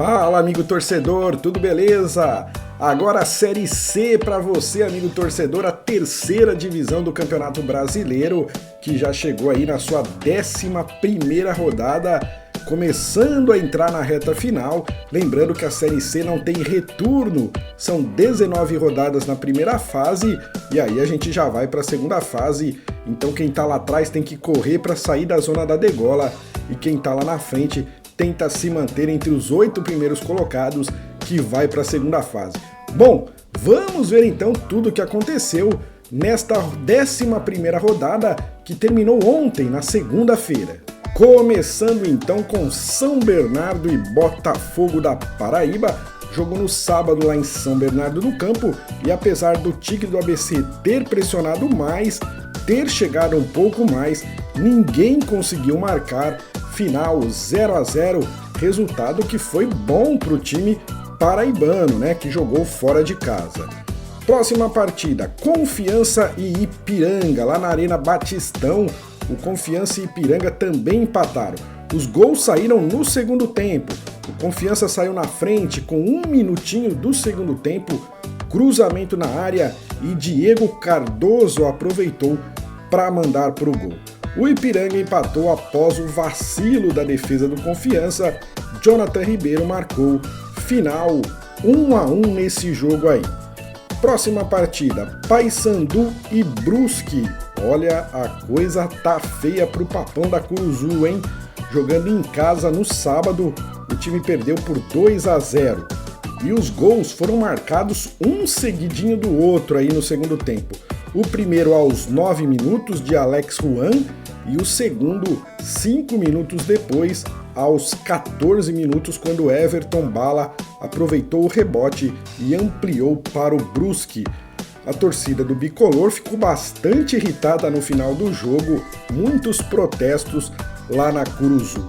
Fala, amigo torcedor, tudo beleza? Agora a Série C para você, amigo torcedor, a terceira divisão do Campeonato Brasileiro, que já chegou aí na sua 11ª rodada, começando a entrar na reta final. Lembrando que a Série C não tem retorno, são 19 rodadas na primeira fase e aí a gente já vai para a segunda fase. Então quem tá lá atrás tem que correr para sair da zona da degola e quem tá lá na frente tenta se manter entre os 8 primeiros colocados, que vai para a segunda fase. Bom, vamos ver então tudo o que aconteceu nesta 11ª rodada, que terminou ontem, na segunda-feira. Começando então com São Bernardo e Botafogo da Paraíba, jogo no sábado lá em São Bernardo do Campo, e apesar do Tigre do ABC ter pressionado mais, ter chegado um pouco mais, ninguém conseguiu marcar. Final 0-0, resultado que foi bom para o time paraibano, né, que jogou fora de casa. Próxima partida, Confiança e Ipiranga, lá na Arena Batistão. O Confiança e Ipiranga também empataram. Os gols saíram no segundo tempo. O Confiança saiu na frente com 1 minutinho do segundo tempo, cruzamento na área e Diego Cardoso aproveitou para mandar para o gol. O Ipiranga empatou após o vacilo da defesa do Confiança. Jonathan Ribeiro marcou. Final 1-1 nesse jogo aí. Próxima partida, Paysandu e Brusque. Olha, a coisa tá feia pro Papão da Curuzu, hein? Jogando em casa no sábado, o time perdeu por 2-0. E os gols foram marcados um seguidinho do outro aí no segundo tempo. O primeiro aos 9 minutos, de Alex Juan, e o segundo 5 minutos depois, aos 14 minutos, quando Everton Bala aproveitou o rebote e ampliou para o Brusque. A torcida do Bicolor ficou bastante irritada no final do jogo, muitos protestos lá na Curuzu.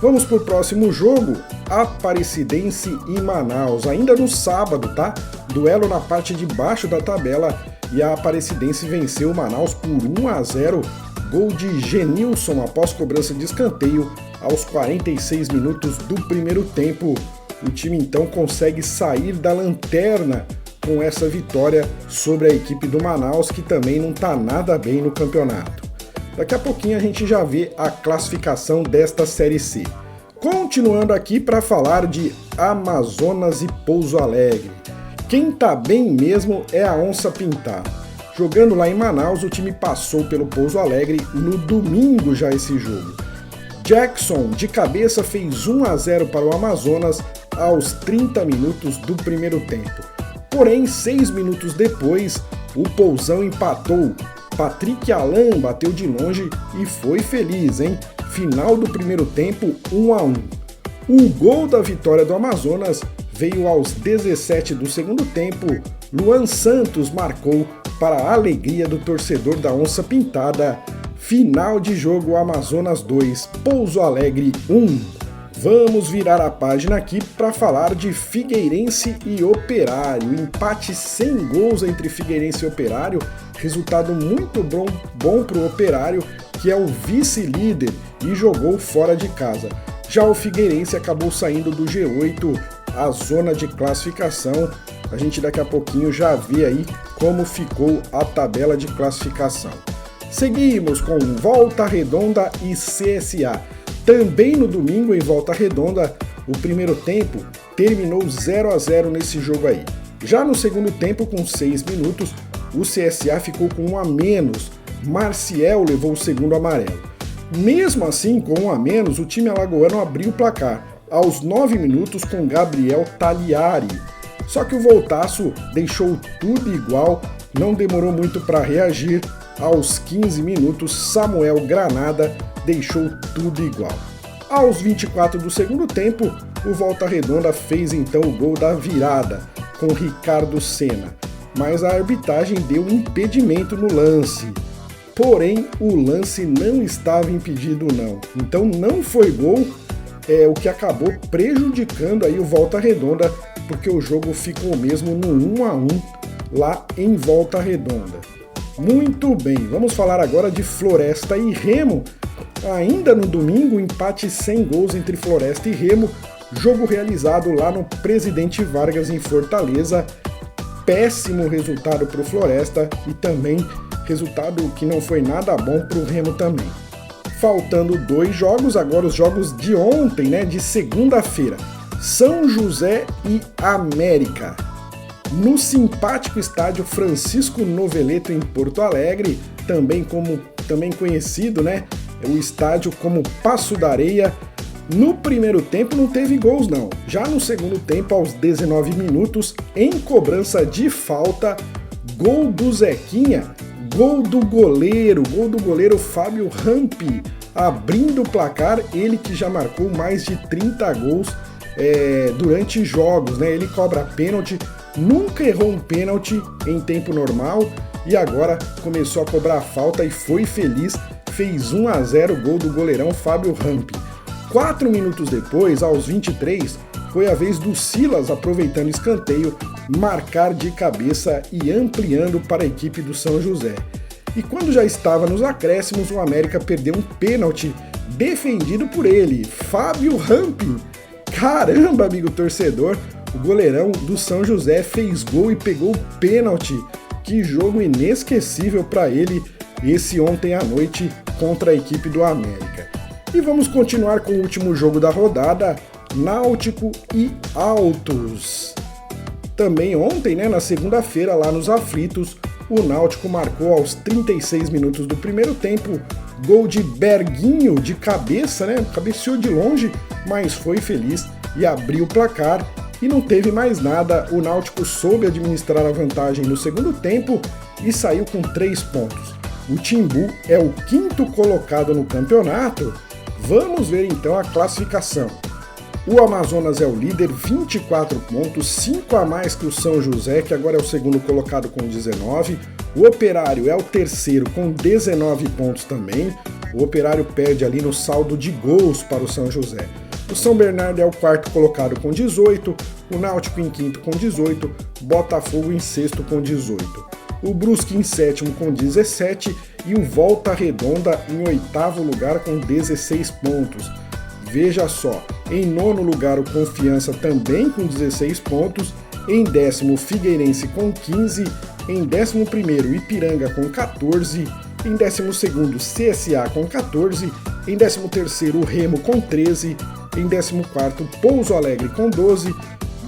Vamos para o próximo jogo, Aparecidense e Manaus, ainda no sábado, tá? Duelo na parte de baixo da tabela e a Aparecidense venceu o Manaus por 1-0, gol de Genilson após cobrança de escanteio aos 46 minutos do primeiro tempo. O time então consegue sair da lanterna com essa vitória sobre a equipe do Manaus, que também não está nada bem no campeonato. Daqui a pouquinho a gente já vê a classificação desta Série C. Continuando aqui para falar de Amazonas e Pouso Alegre. Quem tá bem mesmo é a Onça Pintada. Jogando lá em Manaus, o time passou pelo Pouso Alegre no domingo já esse jogo. Jackson, de cabeça, fez 1-0 para o Amazonas aos 30 minutos do primeiro tempo. Porém, 6 minutos depois, o Pousão empatou. Patrick Alan bateu de longe e foi feliz, hein? Final do primeiro tempo, 1-1. O gol da vitória do Amazonas veio aos 17 do segundo tempo. Luan Santos marcou para a alegria do torcedor da Onça Pintada. Final de jogo, Amazonas 2, Pouso Alegre 1. Vamos virar a página aqui para falar de Figueirense e Operário. Empate sem gols entre Figueirense e Operário. Resultado muito bom para o Operário, que é o vice-líder e jogou fora de casa. Já o Figueirense acabou saindo do G8, a zona de classificação. A gente daqui a pouquinho já vê aí como ficou a tabela de classificação. Seguimos com Volta Redonda e CSA. Também no domingo em Volta Redonda, o primeiro tempo terminou 0-0 nesse jogo aí. Já no segundo tempo, com 6 minutos, o CSA ficou com 1 a menos. Marciel levou o segundo amarelo. Mesmo assim, com 1 a menos, o time alagoano abriu o placar aos 9 minutos com Gabriel Tagliari. Só que o Voltaço deixou tudo igual, não demorou muito para reagir. Aos 15 minutos, Samuel Granada deixou tudo igual. Aos 24 do segundo tempo, o Volta Redonda fez então o gol da virada, com Ricardo Senna. Mas a arbitragem deu um impedimento no lance. Porém, o lance não estava impedido não. Então não foi gol, o que acabou prejudicando aí o Volta Redonda, porque o jogo ficou mesmo no 1-1 lá em Volta Redonda. Muito bem, vamos falar agora de Floresta e Remo. Ainda no domingo, empate sem gols entre Floresta e Remo. jogo realizado lá no Presidente Vargas em Fortaleza. Péssimo resultado para o Floresta e também resultado que não foi nada bom para o Remo também. Faltando 2 jogos, agora os jogos de ontem, né, de segunda-feira. São José e América. No simpático estádio Francisco Noveleto em Porto Alegre, também conhecido, né, o estádio como Passo da Areia. No primeiro tempo não teve gols não. Já no segundo tempo, aos 19 minutos, em cobrança de falta, gol do Zequinha, gol do goleiro Fábio Rampi, abrindo o placar, ele que já marcou mais de 30 gols durante jogos, né? Ele cobra pênalti, nunca errou um pênalti em tempo normal e agora começou a cobrar falta e foi feliz, fez 1-0 gol do goleirão Fábio Rampi. 4 minutos depois, aos 23, foi a vez do Silas, aproveitando escanteio, marcar de cabeça e ampliando para a equipe do São José. E quando já estava nos acréscimos, o América perdeu um pênalti defendido por ele, Fábio Rampi. Caramba, amigo torcedor, o goleirão do São José fez gol e pegou o pênalti. Que jogo inesquecível para ele esse ontem à noite contra a equipe do América. E vamos continuar com o último jogo da rodada, Náutico e Altos. Também ontem, né, na segunda-feira, lá nos Aflitos, o Náutico marcou aos 36 minutos do primeiro tempo, gol de Berguinho de cabeça, né, cabeceou de longe, mas foi feliz e abriu o placar. E não teve mais nada, o Náutico soube administrar a vantagem no segundo tempo e saiu com 3 pontos. O Timbu é o 5º colocado no campeonato. Vamos ver então a classificação. O Amazonas é o líder, 24 pontos, 5 a mais que o São José, que agora é o segundo colocado com 19. O Operário é o terceiro com 19 pontos também. O Operário perde ali no saldo de gols para o São José. O São Bernardo é o quarto colocado com 18, o Náutico em quinto com 18, Botafogo em sexto com 18. O Brusque em sétimo com 17 e o Volta Redonda em oitavo lugar com 16 pontos. Veja só, em nono lugar o Confiança também com 16 pontos, em décimo o Figueirense com 15, em 11º o Ipiranga com 14, em 12º CSA com 14, em 13º o Remo com 13, em 14º Pouso Alegre com 12,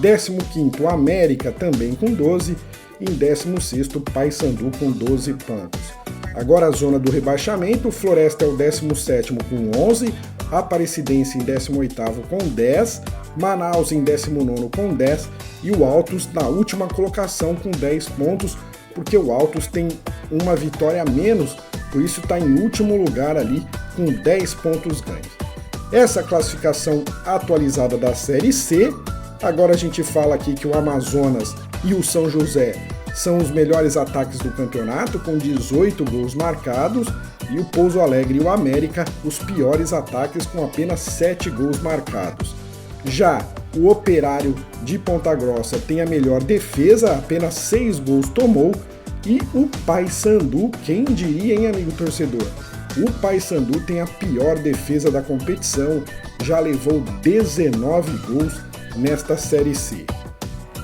15º o América também com 12, em 16º Paysandu com 12 pontos. Agora a zona do rebaixamento, o Floresta é o 17º com 11, Aparecidense em 18º com 10, Manaus em 19º com 10 e o Altos na última colocação com 10 pontos, porque o Altos tem uma vitória a menos, por isso está em último lugar ali com 10 pontos ganhos. Essa classificação atualizada da Série C. Agora a gente fala aqui que o Amazonas e o São José são os melhores ataques do campeonato, com 18 gols marcados, e o Pouso Alegre e o América, os piores ataques, com apenas 7 gols marcados. Já o Operário de Ponta Grossa tem a melhor defesa, apenas 6 gols tomou, e o Paysandu, quem diria, hein, amigo torcedor? O Paysandu tem a pior defesa da competição, já levou 19 gols nesta Série C.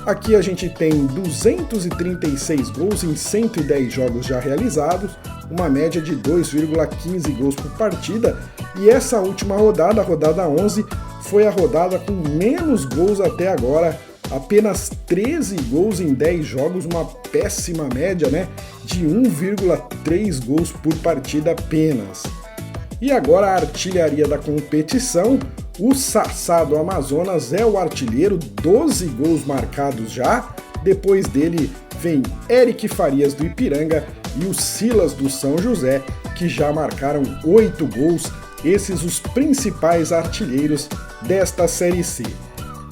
Aqui a gente tem 236 gols em 110 jogos já realizados, uma média de 2,15 gols por partida, e essa última rodada, a rodada 11, foi a rodada com menos gols até agora, apenas 13 gols em 10 jogos, uma péssima média, né, de 1,3 gols por partida apenas. E agora a artilharia da competição, o Sassá do Amazonas é o artilheiro, 12 gols marcados já, depois dele vem Eric Farias do Ipiranga e o Silas do São José, que já marcaram 8 gols, esses os principais artilheiros desta Série C.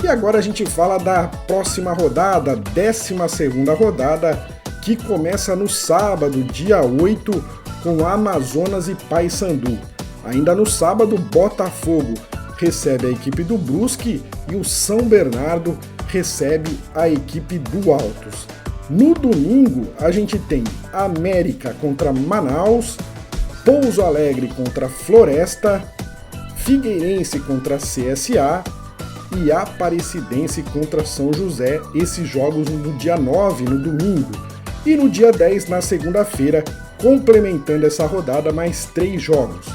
E agora a gente fala da próxima rodada, 12ª rodada, que começa no sábado, dia 8, com Amazonas e Paysandu. Ainda no sábado, Botafogo recebe a equipe do Brusque e o São Bernardo recebe a equipe do Altos. No domingo, a gente tem América contra Manaus, Pouso Alegre contra Floresta, Figueirense contra CSA, e Aparecidense contra São José, esses jogos no dia 9, no domingo. E no dia 10, na segunda-feira, complementando essa rodada, mais 3 jogos.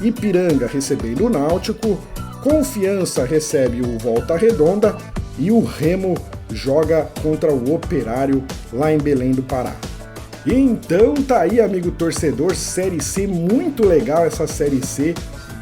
Ipiranga recebendo o Náutico, Confiança recebe o Volta Redonda e o Remo joga contra o Operário lá em Belém do Pará. Então tá aí, amigo torcedor, Série C, muito legal essa Série C,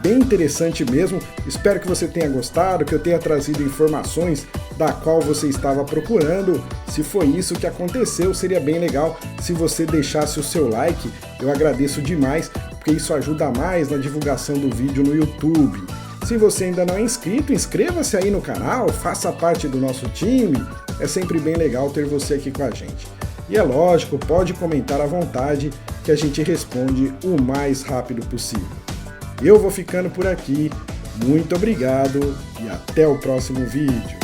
bem interessante mesmo. Espero que você tenha gostado, que eu tenha trazido informações da qual você estava procurando. Se foi isso que aconteceu, seria bem legal se você deixasse o seu like, eu agradeço demais, porque isso ajuda mais na divulgação do vídeo no YouTube. Se você ainda não é inscrito, inscreva-se aí no canal, faça parte do nosso time, é sempre bem legal ter você aqui com a gente. E é lógico, pode comentar à vontade que a gente responde o mais rápido possível. Eu vou ficando por aqui, muito obrigado e até o próximo vídeo.